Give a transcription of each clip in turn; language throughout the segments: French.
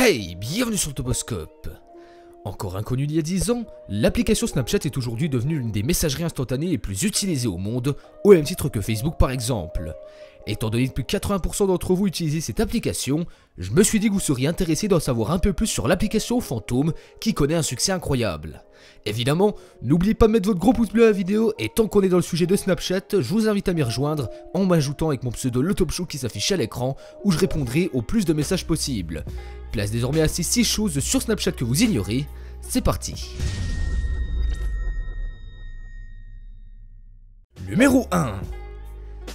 Hey, bienvenue sur le Toposcope. Encore inconnue il y a 10 ans, l'application Snapchat est aujourd'hui devenue l'une des messageries instantanées les plus utilisées au monde, au même titre que Facebook par exemple. Étant donné que plus de 80% d'entre vous utilisez cette application, je me suis dit que vous seriez intéressé d'en savoir un peu plus sur l'application Fantôme qui connaît un succès incroyable. Évidemment, n'oubliez pas de mettre votre gros pouce bleu à la vidéo et tant qu'on est dans le sujet de Snapchat, je vous invite à m'y rejoindre en m'ajoutant avec mon pseudo LeTopShow qui s'affiche à l'écran où je répondrai au plus de messages possible. Place désormais à ces 6 choses sur Snapchat que vous ignorez, c'est parti. Numéro 1.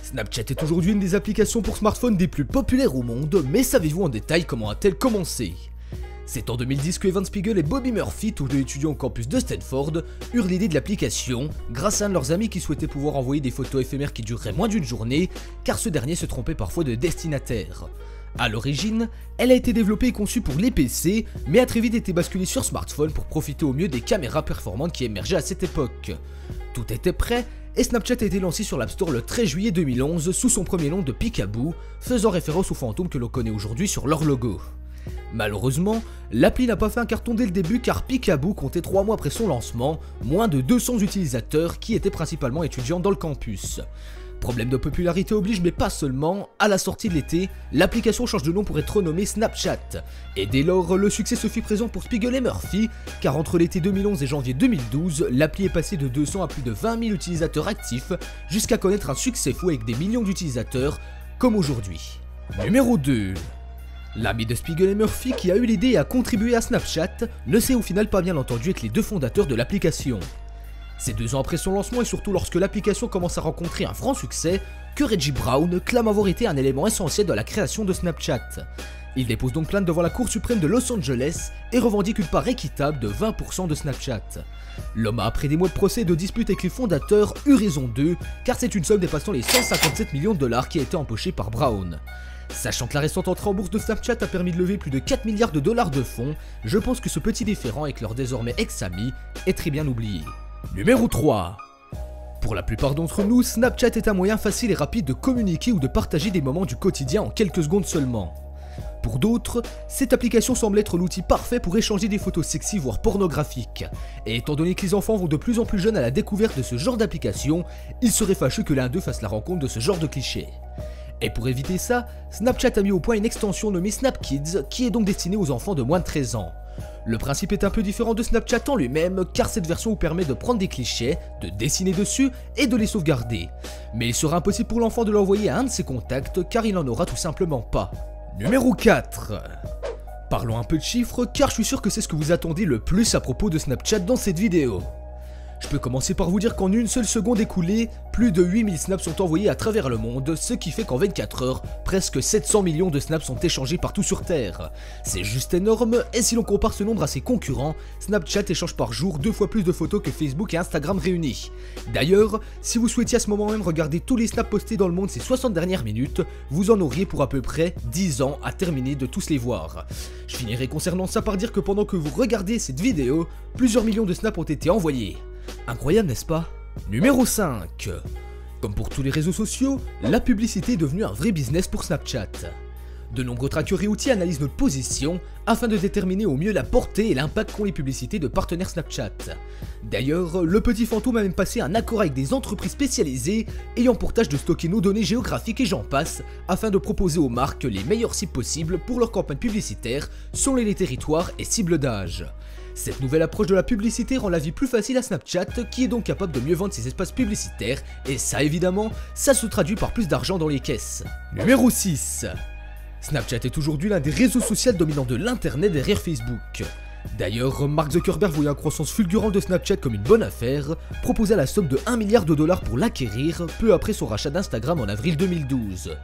Snapchat est aujourd'hui une des applications pour smartphone des plus populaires au monde, mais savez-vous en détail comment a-t-elle commencé? C'est en 2010 que Evan Spiegel et Bobby Murphy, tous deux étudiants au campus de Stanford, eurent l'idée de l'application, grâce à un de leurs amis qui souhaitait pouvoir envoyer des photos éphémères qui dureraient moins d'une journée, car ce dernier se trompait parfois de destinataire. A l'origine, elle a été développée et conçue pour les PC, mais a très vite été basculée sur smartphone pour profiter au mieux des caméras performantes qui émergeaient à cette époque. Tout était prêt, et Snapchat a été lancé sur l'App Store le 13 juillet 2011 sous son premier nom de Peekaboo, faisant référence aux fantômes que l'on connaît aujourd'hui sur leur logo. Malheureusement, l'appli n'a pas fait un carton dès le début car Peekaboo comptait 3 mois après son lancement, moins de 200 utilisateurs qui étaient principalement étudiants dans le campus. Problème de popularité oblige, mais pas seulement, à la sortie de l'été, l'application change de nom pour être renommée Snapchat. Et dès lors, le succès se fit présent pour Spiegel et Murphy, car entre l'été 2011 et janvier 2012, l'appli est passée de 200 à plus de 20 000 utilisateurs actifs, jusqu'à connaître un succès fou avec des millions d'utilisateurs, comme aujourd'hui. Numéro 2. L'ami de Spiegel et Murphy qui a eu l'idée et a contribué à Snapchat ne s'est au final pas bien entendu avec les deux fondateurs de l'application. C'est 2 ans après son lancement et surtout lorsque l'application commence à rencontrer un franc succès que Reggie Brown clame avoir été un élément essentiel de la création de Snapchat. Il dépose donc plainte devant la Cour suprême de Los Angeles et revendique une part équitable de 20% de Snapchat. L'homme a après des mois de procès et de disputes avec les fondateurs eu raison d'eux car c'est une somme dépassant les 157 millions de dollars qui a été empochée par Brown. Sachant que la récente entrée en bourse de Snapchat a permis de lever plus de 4 milliards de dollars de fonds, je pense que ce petit différend avec leur désormais ex-ami est très bien oublié. Numéro 3. Pour la plupart d'entre nous, Snapchat est un moyen facile et rapide de communiquer ou de partager des moments du quotidien en quelques secondes seulement. Pour d'autres, cette application semble être l'outil parfait pour échanger des photos sexy voire pornographiques. Et étant donné que les enfants vont de plus en plus jeunes à la découverte de ce genre d'application, il serait fâcheux que l'un d'eux fasse la rencontre de ce genre de clichés. Et pour éviter ça, Snapchat a mis au point une extension nommée Snap Kids qui est donc destinée aux enfants de moins de 13 ans. Le principe est un peu différent de Snapchat en lui-même car cette version vous permet de prendre des clichés, de dessiner dessus et de les sauvegarder. Mais il sera impossible pour l'enfant de l'envoyer à un de ses contacts car il n'en aura tout simplement pas. Numéro 4. Parlons un peu de chiffres car je suis sûr que c'est ce que vous attendez le plus à propos de Snapchat dans cette vidéo. Je peux commencer par vous dire qu'en une seule seconde écoulée, plus de 8000 snaps sont envoyés à travers le monde, ce qui fait qu'en 24 heures, presque 700 millions de snaps sont échangés partout sur Terre. C'est juste énorme, et si l'on compare ce nombre à ses concurrents, Snapchat échange par jour 2 fois plus de photos que Facebook et Instagram réunis. D'ailleurs, si vous souhaitiez à ce moment même regarder tous les snaps postés dans le monde ces 60 dernières minutes, vous en auriez pour à peu près 10 ans à terminer de tous les voir. Je finirai concernant ça par dire que pendant que vous regardez cette vidéo, plusieurs millions de snaps ont été envoyés. Incroyable, n'est-ce pas? Numéro 5. Comme pour tous les réseaux sociaux, la publicité est devenue un vrai business pour Snapchat. De nombreux trackers et outils analysent notre position afin de déterminer au mieux la portée et l'impact qu'ont les publicités de partenaires Snapchat. D'ailleurs, le petit fantôme a même passé un accord avec des entreprises spécialisées ayant pour tâche de stocker nos données géographiques et j'en passe afin de proposer aux marques les meilleures cibles possibles pour leurs campagnes publicitaires selon les territoires et cibles d'âge. Cette nouvelle approche de la publicité rend la vie plus facile à Snapchat qui est donc capable de mieux vendre ses espaces publicitaires et ça évidemment, ça se traduit par plus d'argent dans les caisses. Numéro 6. Snapchat est aujourd'hui l'un des réseaux sociaux dominants de l'internet derrière Facebook. D'ailleurs, Mark Zuckerberg voyant la croissance fulgurante de Snapchat comme une bonne affaire, proposa la somme de 1 milliard de dollars pour l'acquérir peu après son rachat d'Instagram en avril 2012.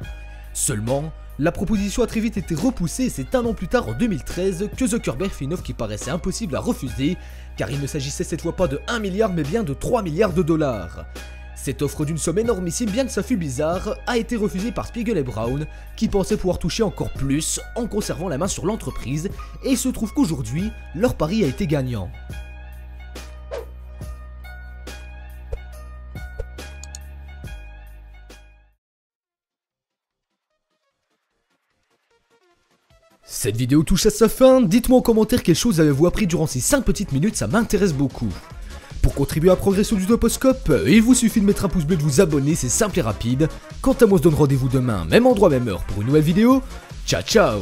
Seulement, la proposition a très vite été repoussée et c'est un an plus tard en 2013 que Zuckerberg fit une offre qui paraissait impossible à refuser car il ne s'agissait cette fois pas de 1 milliard mais bien de 3 milliards de dollars. Cette offre d'une somme énormissime, bien que ça fût bizarre, a été refusée par Spiegel et Brown qui pensaient pouvoir toucher encore plus en conservant la main sur l'entreprise et il se trouve qu'aujourd'hui, leur pari a été gagnant. Cette vidéo touche à sa fin, dites-moi en commentaire quelles choses avez-vous appris durant ces 5 petites minutes, ça m'intéresse beaucoup. Pour contribuer à la progression du Toposcope, il vous suffit de mettre un pouce bleu et de vous abonner, c'est simple et rapide. Quant à moi, on se donne rendez-vous demain, même endroit, même heure pour une nouvelle vidéo. Ciao ciao.